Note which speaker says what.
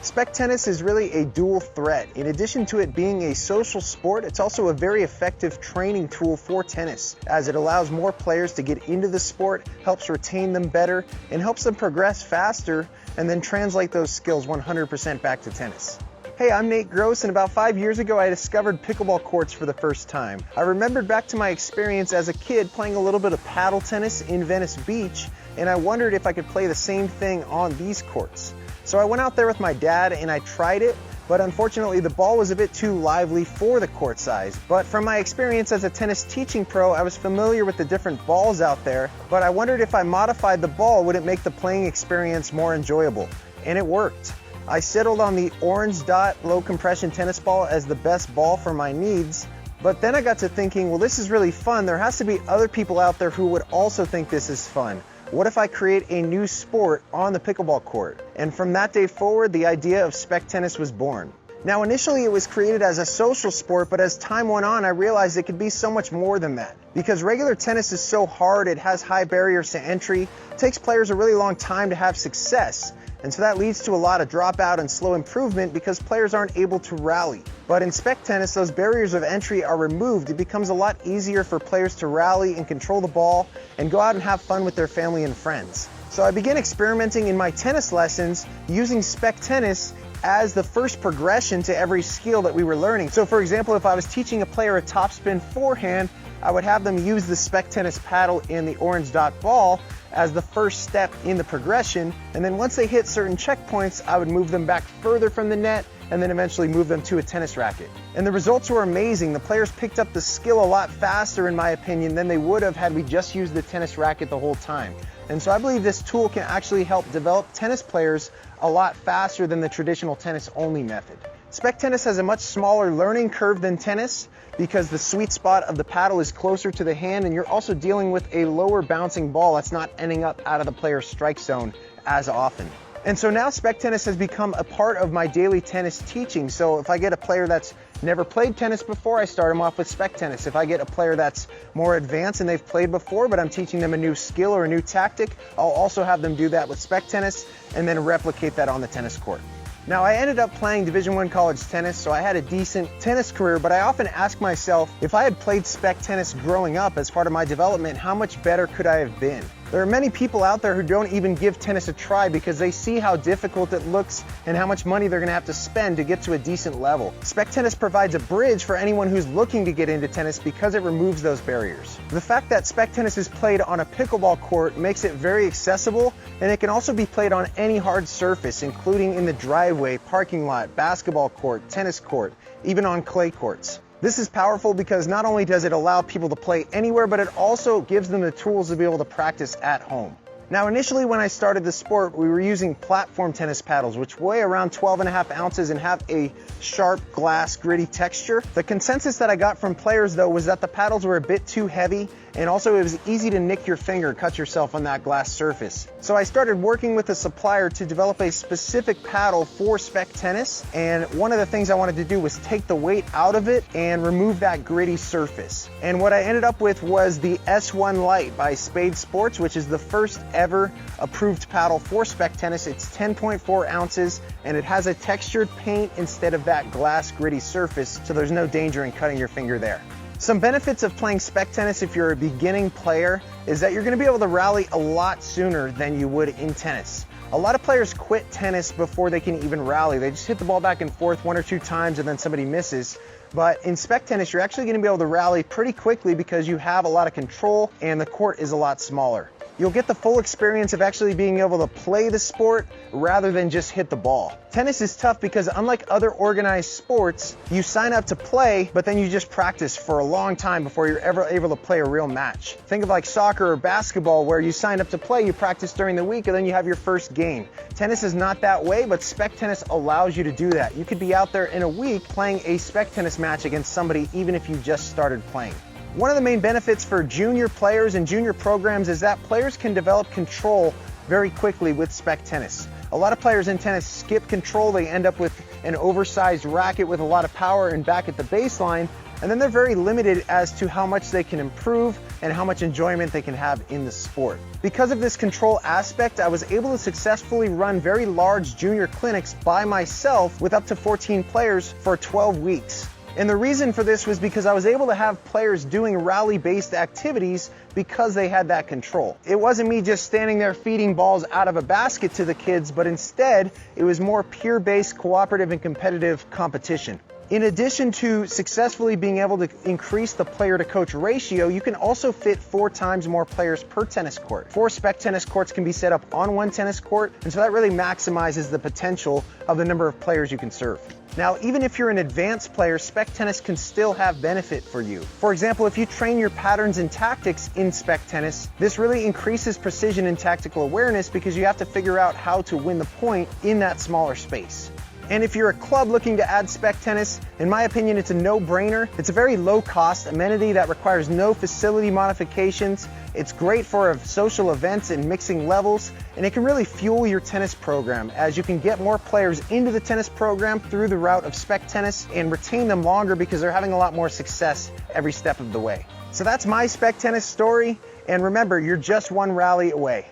Speaker 1: Spec Tennis is really a dual threat. In addition to it being a social sport, it's also a very effective training tool for tennis, as it allows more players to get into the sport, helps retain them better, and helps them progress faster, and then translate those skills 100% back to tennis. Hey, I'm Nate Gross, and about 5 years ago I discovered pickleball courts for the first time. I remembered back to my experience as a kid playing a little bit of paddle tennis in Venice Beach, and I wondered if I could play the same thing on these courts. So I went out there with my dad and I tried it, but unfortunately the ball was a bit too lively for the court size. But from my experience as a tennis teaching pro, I was familiar with the different balls out there, but I wondered if I modified the ball, would it make the playing experience more enjoyable? And it worked. I settled on the orange dot low compression tennis ball as the best ball for my needs, but then I got to thinking, well, this is really fun. There has to be other people out there who would also think this is fun. What if I create a new sport on the pickleball court? And from that day forward, the idea of Spec Tennis was born. Now, initially it was created as a social sport, but as time went on, I realized it could be so much more than that. Because regular tennis is so hard, it has high barriers to entry, it takes players a really long time to have success. And so that leads to a lot of dropout and slow improvement because players aren't able to rally. But in Spec Tennis, those barriers of entry are removed. It becomes a lot easier for players to rally and control the ball and go out and have fun with their family and friends. So I began experimenting in my tennis lessons using Spec Tennis as the first progression to every skill that we were learning. So for example, if I was teaching a player a topspin forehand, I would have them use the Spec Tennis paddle in the orange dot ball as the first step in the progression, and then once they hit certain checkpoints, I would move them back further from the net and then eventually move them to a tennis racket. And the results were amazing. The players picked up the skill a lot faster, in my opinion, than they would have had we just used the tennis racket the whole time. And so I believe this tool can actually help develop tennis players a lot faster than the traditional tennis-only method. Spec Tennis has a much smaller learning curve than tennis because the sweet spot of the paddle is closer to the hand, and you're also dealing with a lower bouncing ball that's not ending up out of the player's strike zone as often. And so now Spec Tennis has become a part of my daily tennis teaching. So if I get a player that's never played tennis before, I start them off with Spec Tennis. If I get a player that's more advanced and they've played before, but I'm teaching them a new skill or a new tactic, I'll also have them do that with Spec Tennis and then replicate that on the tennis court. Now, I ended up playing Division I college tennis, so I had a decent tennis career, but I often ask myself, if I had played Spec Tennis growing up as part of my development, how much better could I have been? There are many people out there who don't even give tennis a try because they see how difficult it looks and how much money they're going to have to spend to get to a decent level. Spec Tennis provides a bridge for anyone who's looking to get into tennis because it removes those barriers. The fact that Spec Tennis is played on a pickleball court makes it very accessible, and it can also be played on any hard surface, including in the driveway, parking lot, basketball court, tennis court, even on clay courts. This is powerful because not only does it allow people to play anywhere, but it also gives them the tools to be able to practice at home. Now, initially when I started the sport, we were using platform tennis paddles, which weigh around 12.5 ounces and have a sharp glass gritty texture. The consensus that I got from players though was that the paddles were a bit too heavy, and also it was easy to nick your finger, cut yourself on that glass surface. So I started working with a supplier to develop a specific paddle for Spec Tennis, and one of the things I wanted to do was take the weight out of it and remove that gritty surface. And what I ended up with was the S1 Lite by Spade Sports, which is the first ever approved paddle for Spec Tennis. It's 10.4 ounces and it has a textured paint instead of that glass gritty surface, so there's no danger in cutting your finger there. Some benefits of playing Spec Tennis if you're a beginning player is that you're going to be able to rally a lot sooner than you would in tennis. A lot of players quit tennis before they can even rally. They just hit the ball back and forth 1 or 2 times and then somebody misses. But in Spec Tennis, you're actually going to be able to rally pretty quickly because you have a lot of control and the court is a lot smaller. You'll get the full experience of actually being able to play the sport rather than just hit the ball. Tennis is tough because unlike other organized sports, you sign up to play, but then you just practice for a long time before you're ever able to play a real match. Think of like soccer or basketball where you sign up to play, you practice during the week, and then you have your first game. Tennis is not that way, but Spec Tennis allows you to do that. You could be out there in a week playing a Spec Tennis match against somebody even if you just started playing. One of the main benefits for junior players and junior programs is that players can develop control very quickly with Spec Tennis. A lot of players in tennis skip control. They end up with an oversized racket with a lot of power and back at the baseline. and then they're very limited as to how much they can improve and how much enjoyment they can have in the sport. Because of this control aspect, I was able to successfully run very large junior clinics by myself with up to 14 players for 12 weeks. And the reason for this was because I was able to have players doing rally-based activities because they had that control. It wasn't me just standing there feeding balls out of a basket to the kids, but instead it was more peer-based, cooperative, and competitive competition. In addition to successfully being able to increase the player to coach ratio, you can also fit 4 times more players per tennis court. 4 spec tennis courts can be set up on one tennis court, and so that really maximizes the potential of the number of players you can serve. Now, even if you're an advanced player, spec tennis can still have benefit for you. For example, if you train your patterns and tactics in spec tennis, this really increases precision and tactical awareness because you have to figure out how to win the point in that smaller space. And if you're a club looking to add spec tennis, in my opinion, it's a no-brainer. It's a very low-cost amenity that requires no facility modifications. It's great for social events and mixing levels, and it can really fuel your tennis program as you can get more players into the tennis program through the route of spec tennis and retain them longer because they're having a lot more success every step of the way. So that's my spec tennis story, and remember, you're just one rally away.